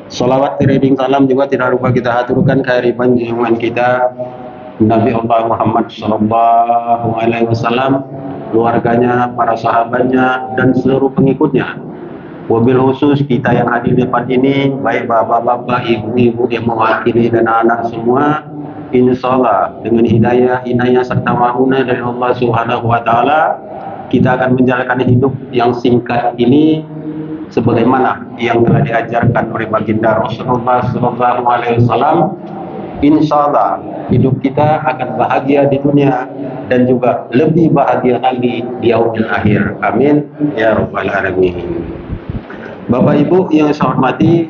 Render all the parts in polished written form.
Salawat teriring salam juga tidak lupa kita haturkan kehadiran junjungan kita Nabi Allah Muhammad Sallallahu Alaihi Wasallam, keluarganya, para sahabatnya, dan seluruh pengikutnya. Wabil khusus kita yang hadir di depan ini, baik bapak-bapak, ibu-ibu yang mewakili dan anak semua, insya Allah dengan hidayah, inayah serta maunah dari Allah Subhanahu Wa Taala, kita akan menjalankan hidup yang singkat ini sebagaimana yang telah diajarkan oleh baginda Rasulullah Sallallahu Alaihi Wasallam. Insya Allah hidup kita akan bahagia di dunia dan juga lebih bahagia lagi di yaumil akhir. Amin ya rabbal alamin. Bapak Ibu yang saya hormati,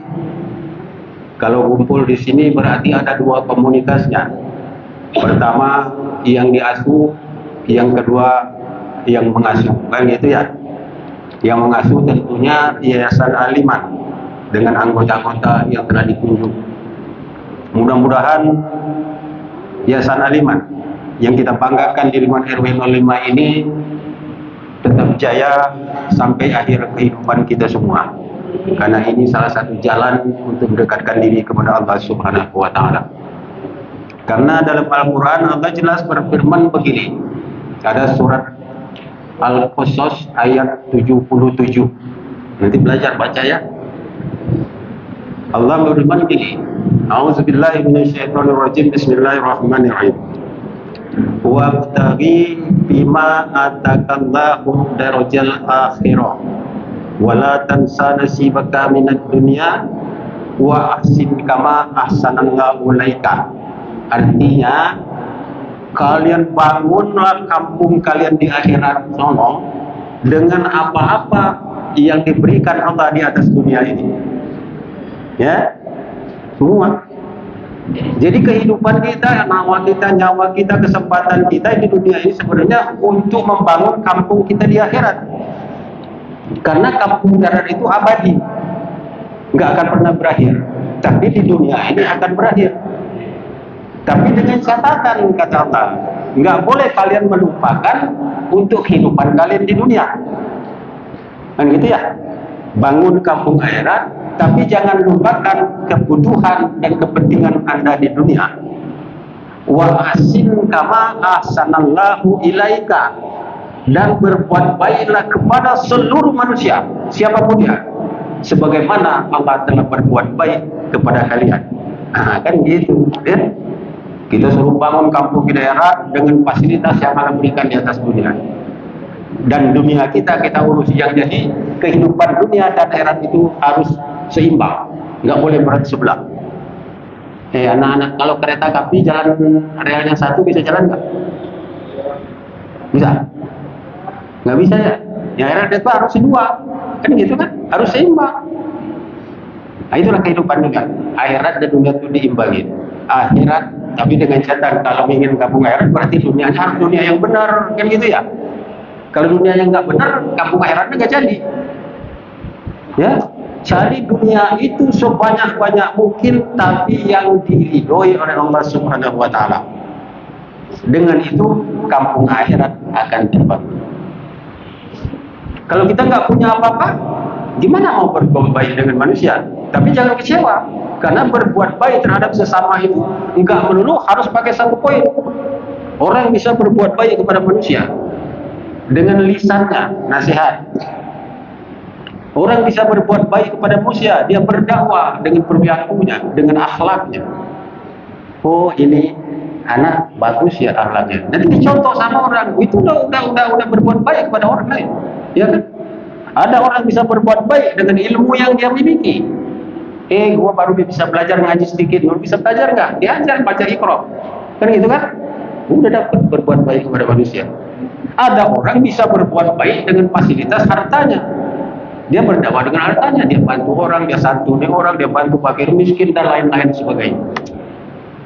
kalau kumpul di sini berarti ada dua komunitasnya. Pertama yang diasuh, yang kedua yang mengasuh, kan gitu ya. Yang mengasuh tentunya Yayasan Al-Iman dengan anggota-anggota yang telah ditunjuk. Mudah-mudahan Yayasan Al-Iman yang kita banggakan di lingkungan RW 05 ini tetap jaya sampai akhir kehidupan kita semua. Karena ini salah satu jalan untuk mendekatkan diri kepada Allah Subhanahu wa Ta'ala. Karena dalam Al-Quran Allah jelas berfirman begini. Ada surat Al-Qasas ayat 77. Nanti belajar baca ya. Allah berfirman begini. A'udzubillahi minasyaitonirrajim. Bismillahirrahmanirrahim. Wabtaghi bima atakallahu darajal akhirah wala tansa nasibaka minad dunya wa ahsin kama ahsanallahu ilaika. Artinya, kalian bangunlah kampung kalian di akhirat sono dengan apa-apa yang diberikan Allah di atas dunia ini. Ya, semua. Jadi kehidupan kita, nyawa kita, kesempatan kita di dunia ini sebenarnya untuk membangun kampung kita di akhirat. Karena kampung akhirat itu abadi, nggak akan pernah berakhir. Tapi di dunia ini akan berakhir. Tapi dengan catatan, kata Allah, nggak boleh kalian melupakan untuk kehidupan kalian di dunia. Kan gitu ya. Bangun kampung akhirat, tapi jangan lupakan kebutuhan dan kepentingan Anda di dunia. Wa asin kama ahsanallahu ilaika, dan berbuat baiklah kepada seluruh manusia, siapapun dia, sebagaimana Allah telah berbuat baik kepada kalian. Nah, kan gitu ya. Kita suruh bangun kampung di daerah dengan fasilitas yang Allah berikan di atas dunia. Dan dunia kita urus, yang jadi kehidupan dunia dan akhirat itu harus seimbang, nggak boleh berat sebelah. Anak-anak, kalau kereta api jalan relnya satu bisa jalan nggak? Bisa? Nggak bisa ya? Ya akhirat itu harus dua, kan gitu kan? Harus seimbang. Nah, itulah kehidupan dunia. Akhirat dan dunia itu diimbangin. Akhirat, tapi dengan catatan kalau ingin kampung akhirat berarti dunianya harus dunia yang benar, kan gitu ya. Kalau dunia yang nggak benar, kampung akhiratnya nggak jadi. Ya, cari dunia itu sebanyak-banyak mungkin, tapi yang diridhoi oleh Allah Subhanahu Wa Taala. Dengan itu kampung akhirat akan terbangun. Kalau kita nggak punya apa-apa, gimana mau berbuat baik dengan manusia? Tapi jangan kecewa, karena berbuat baik terhadap sesama itu enggak melulu harus pakai satu poin. Orang bisa berbuat baik kepada manusia dengan lisannya, nasihat. Orang bisa berbuat baik kepada manusia, dia berdakwah dengan perilakunya, dengan akhlaknya. Oh, ini anak bagus ya akhlaknya. Nanti dicontoh sama orang, itu udah berbuat baik kepada orang lain. Ya kan? Ada orang bisa berbuat baik dengan ilmu yang dia miliki. Gua baru bisa belajar ngaji sedikit, lu bisa belajar nggak? Diajar baca Iqra, kan gitu kan? Udah dapat berbuat baik kepada manusia. Ada orang bisa berbuat baik dengan fasilitas hartanya. Dia berdakwah dengan hartanya, dia bantu orang, dia santuni orang, dia bantu fakir miskin dan lain-lain sebagainya.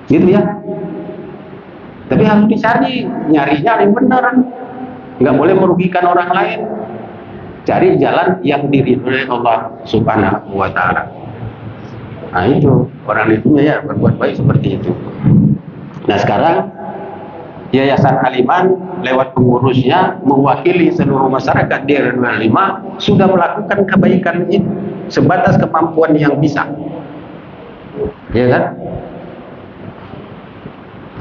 Gitu ya. Tapi harus dicari, nyarinya yang benar. Nggak boleh merugikan orang lain. Cari jalan yang diridhoi Allah Subhanahu wa Ta'ala. Nah, itu orang itu ya berbuat baik seperti itu. Nah, sekarang Yayasan Al-Iman lewat pengurusnya mewakili seluruh masyarakat di RW 05 sudah melakukan kebaikan itu sebatas kemampuan yang bisa. ya kan?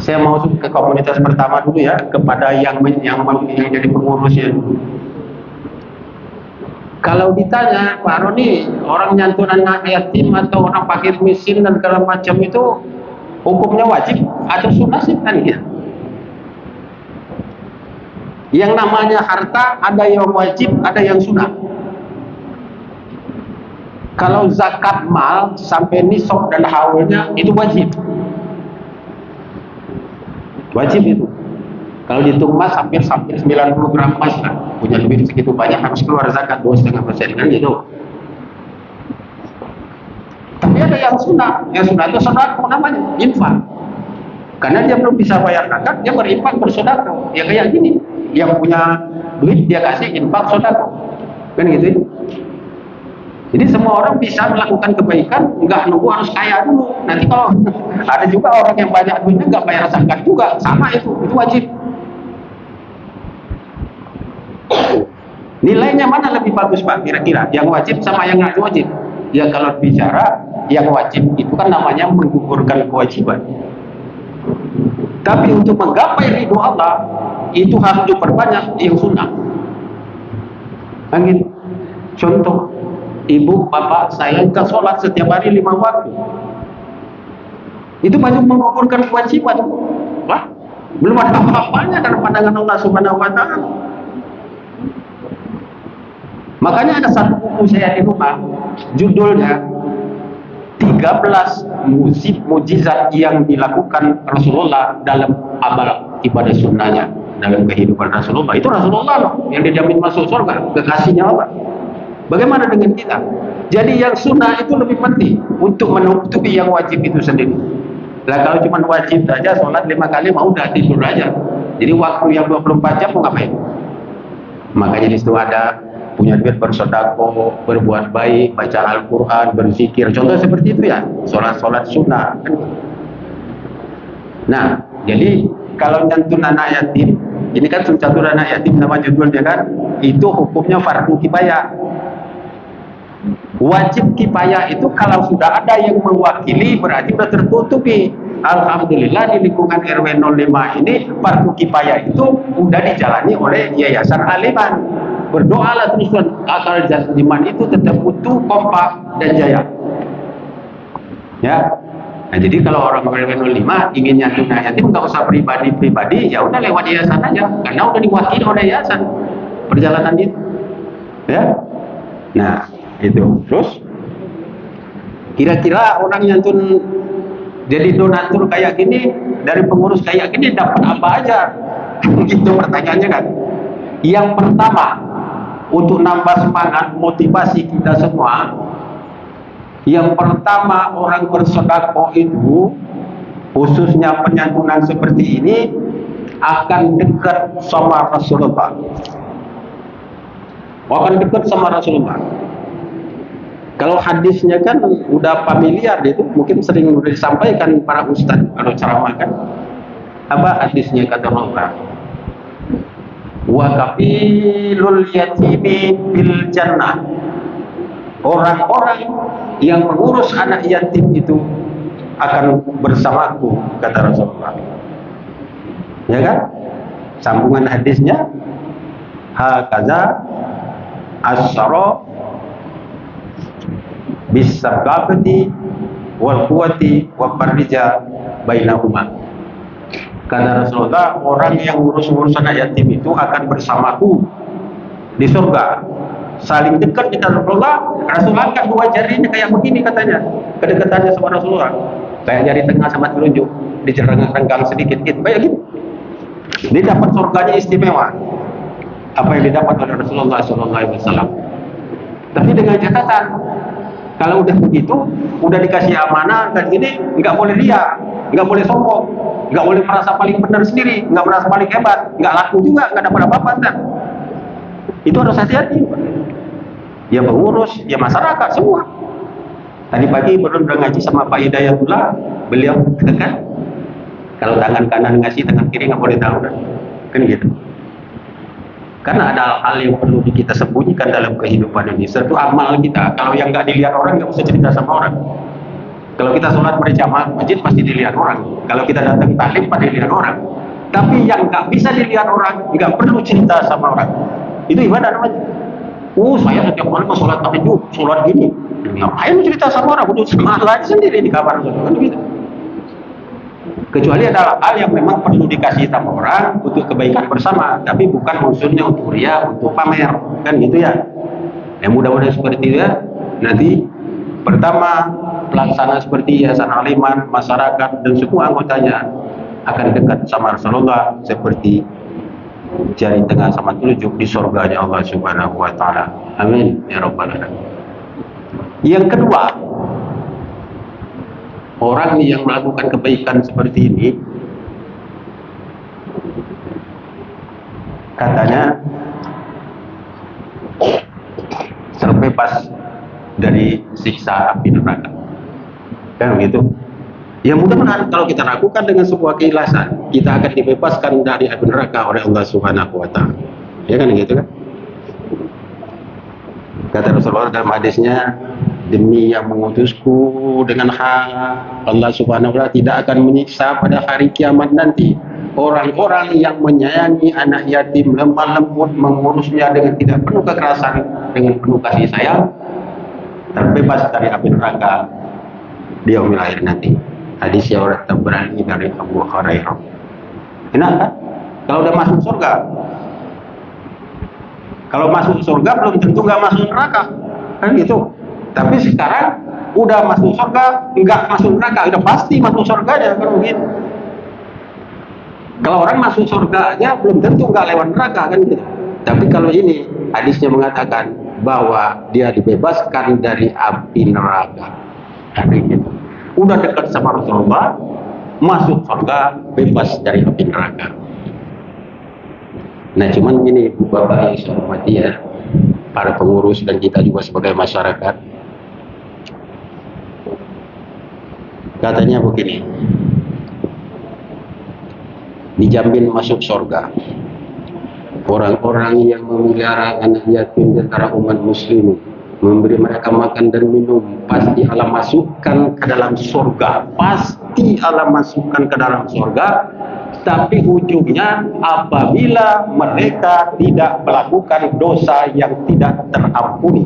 Saya mau ke komunitas pertama dulu ya, kepada yang jadi pengurusnya dulu. Kalau ditanya, Pak Roni, orang nyantunan anak yatim atau orang fakir miskin dan segala macam itu hukumnya wajib atau sunnah sih kan ya? Yang namanya harta ada yang wajib, ada yang sunnah. Kalau zakat mal sampai nisab dan haulnya itu wajib. Wajib itu. Kalau dihitung emas hampir 90 gram emas lah. Punya duit segitu banyak harus keluar zakat 2,5% kan gitu. Tapi ada yang sunnah. Yang sunnah itu sedekah namanya, infak. Karena dia belum bisa bayar zakat, dia berinfak bersedekah. Ya kayak gini. Yang punya duit dia kasih infak sedekah. Kan gitu. Jadi semua orang bisa melakukan kebaikan, nggak nunggu harus kaya dulu. Nanti kalau ada juga orang yang banyak duitnya nggak bayar zakat juga, sama itu wajib. Nilainya mana lebih bagus Pak kira-kira? Yang wajib sama yang nggak wajib? Ya kalau bicara yang wajib itu kan namanya menggugurkan kewajiban. Tapi untuk menggapai ridho Allah itu harus diperbanyak yang sunnah. Angin contoh, ibu bapak saya kan sholat setiap hari 5 waktu. Itu banyak menggugurkan kewajiban. Wah, belum ada apa-apanya dalam pandangan Allah Subhanahu wa Ta'ala. Makanya ada satu buku saya di rumah, judulnya 13 mujizat yang dilakukan Rasulullah dalam amal ibadah sunnahnya dalam kehidupan Rasulullah. Itu Rasulullah loh yang dijamin masuk surga, kekasihnya Allah. Bagaimana dengan kita? Jadi yang sunnah itu lebih penting untuk menutupi yang wajib itu sendiri. Lah kalau cuma wajib saja sholat 5 kali mau udah tidur aja. Jadi waktu yang 24 jam mau ngapain? Makanya di situ ada punya duit bersedekah, berbuat baik, baca Al-Quran, berzikir. Contoh seperti itu ya, sholat sunnah. Nah, jadi kalau nyantun anak yatim, ini kan catur anak yatim nama judulnya kan, itu hukumnya fardu kifayah. Wajib kifayah itu kalau sudah ada yang mewakili berarti sudah tertutupi. Alhamdulillah di lingkungan RW 05 ini fardu kifayah itu sudah dijalani oleh Yayasan Aliman. Berdoalah terus agar Jasliman itu tetap utuh, kompak dan jaya. Ya. Nah, jadi kalau orang RW 05 ingin nyantun anak yatim nggak usah pribadi, ya udah lewat yayasan aja karena udah diwakili oleh yayasan perjalanan itu. Ya. Nah, itu. Terus kira-kira orang nyantun jadi donatur kayak gini dari pengurus kayak gini dapat apa aja? Itu pertanyaannya kan. Yang pertama, untuk nambah semangat motivasi kita semua, yang pertama orang bersedekah itu khususnya penyantunan seperti ini akan dekat sama Rasulullah. Akan dekat sama Rasulullah. Kalau hadisnya kan udah familiar itu, mungkin sering udah disampaikan para ustadz kalau ceramah kan. Apa hadisnya kata Allah? Wa kafilul yatimi bil jannah. Orang-orang yang mengurus anak yatim itu akan bersamaku, kata Rasulullah. Ya kan? Sambungan hadisnya hakaza as-sara bis-sabaqati wal quwwati wa farrija bainahuma. Kata Rasulullah, orang yang ngurus anak yatim itu akan bersamaku di surga. Saling dekat kita Rasulullah. Rasulullah angkat 2 jarinya kayak begini katanya. Kedekatannya sama Rasulullah. Kayak jari tengah sama telunjuk. Dijerenggang sedikit gitu. Kayak gitu. Dia dapat surganya istimewa. Apa yang didapat oleh Rasulullah SAW. Tapi dengan catatan, kalau udah begitu, udah dikasih amanah dan gini, nggak boleh ria, nggak boleh sombong, nggak boleh merasa paling benar sendiri, nggak merasa paling hebat, nggak laku juga, nggak dapat apa-apa. Kan? Itu harus hati-hati. Ya pengurus, ya masyarakat semua. Tadi pagi belum ngaji sama Pak Hidayatullah, beliau katakan kalau tangan kanan ngasih, tangan kiri nggak boleh tahu kan gitu. Karena ada hal yang perlu kita sembunyikan dalam kehidupan ini. Satu amal kita, kalau yang nggak dilihat orang nggak bisa cerita sama orang. Kalau kita kita sholat berjamaah masjid pasti dilihat orang. Kalau kita datang taklim pasti dilihat orang. Tapi yang nggak bisa dilihat orang, nggak perlu cerita sama orang. Itu ibadah namanya. Saya setiap malam mau sholat tahajud, sholat gini. Ngapain cerita sama orang? Udah sama Allah sendiri di kamar kan gitu. Kecuali adalah hal yang memang perlu dikasih sama orang untuk kebaikan bersama, tapi bukan unsurnya untuk ria, untuk pamer, kan gitu ya. Mudah-mudahan seperti itu ya. Nanti pertama pelaksana seperti Yayasan Al-Iman, masyarakat dan semua anggotanya akan dekat sama Rasulullah seperti jari tengah sama telunjuk di surganya Allah Subhanahu wa taala. Amin ya rabbal alamin. Yang kedua, orang yang melakukan kebaikan seperti ini katanya terbebas dari siksa api neraka. Kan begitu? Ya mudah-mudahan kalau kita lakukan dengan sebuah keikhlasan, kita akan dibebaskan dari api neraka oleh Allah Subhanahu wa taala. Ya kan gitu kan? Kata Rasulullah dalam hadisnya, demi yang mengutusku dengan hak, Allah Subhanahu wa taala tidak akan menyiksa pada hari kiamat nanti orang-orang yang menyayangi anak yatim, lemah lembut, mengurusnya dengan tidak penuh kekerasan, dengan penuh kasih sayang, terbebas dari api neraka di yaumil akhir nanti. Hadis riwayat Tabrani dari Abu Hurairah. Enak kan? Kalau udah masuk surga. Kalau masuk surga belum tentu nggak masuk neraka, kan gitu. Tapi sekarang udah masuk surga, nggak masuk neraka, udah pasti masuk surganya, kan begitu. Kalau orang masuk surga aja belum tentu nggak lewat neraka, kan gitu. Tapi kalau ini hadisnya mengatakan bahwa dia dibebaskan dari api neraka, kan gitu. Udah dekat sama Rasulullah, masuk surga, bebas dari api neraka. Nah cuman ini Bapak yang saya hormati ya, para pengurus dan kita juga sebagai masyarakat, katanya begini, dijamin masuk surga orang-orang yang memelihara anak yatim di antara umat muslim, memberi mereka makan dan minum, pasti Allah masukkan ke dalam surga, pasti Allah masukkan ke dalam surga. Tapi ujungnya apabila mereka tidak melakukan dosa yang tidak terampuni,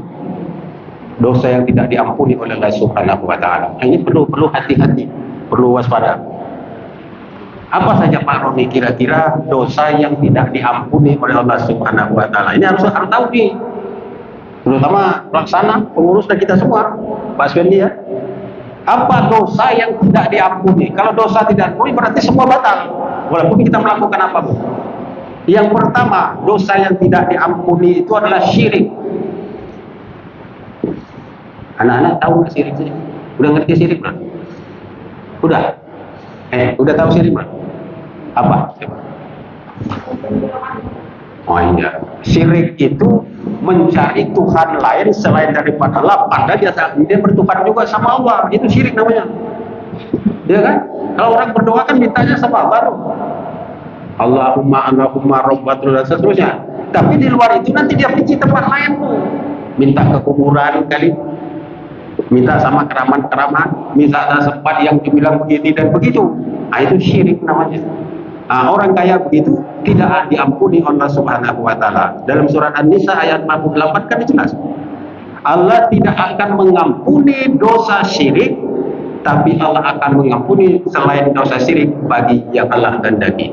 dosa yang tidak diampuni oleh Allah Subhanahu wa taala. Ini perlu hati-hati, perlu waspada. Apa saja Pak Roni kira-kira dosa yang tidak diampuni oleh Allah Subhanahu wa taala? Ini harus tahu nih. Terutama pelaksana, pengurus dan kita semua, Pak Swendi ya. Apa dosa yang tidak diampuni? Kalau dosa tidak diampuni berarti semua batal, walaupun kita melakukan apapun. Yang pertama, dosa yang tidak diampuni itu adalah syirik. Anak-anak tahu nggak syirik? Udah ngerti syirik belum? Udah? Udah tahu syirik belum? Apa? Oh iya, syirik itu mencari Tuhan lain selain daripada Allah, padahal dia bertukar juga sama Allah. Itu syirik namanya. Ya kan? Kalau orang berdoa kan mintanya sama Allah, Allahumma Rabbatul dan seterusnya. Tapi di luar itu nanti dia pergi tempat lain tuh, minta ke kuburan kali, minta sama keramat-keramat, minta sempat yang dibilang begini dan begitu. Nah itu syirik namanya. Nah, orang kaya begitu tidak diampuni Allah Subhanahu wa taala. Dalam surat An-Nisa ayat 48 kan jelas. Allah tidak akan mengampuni dosa syirik, tapi Allah akan mengampuni selain dosa syirik bagi yang Allah kehendaki.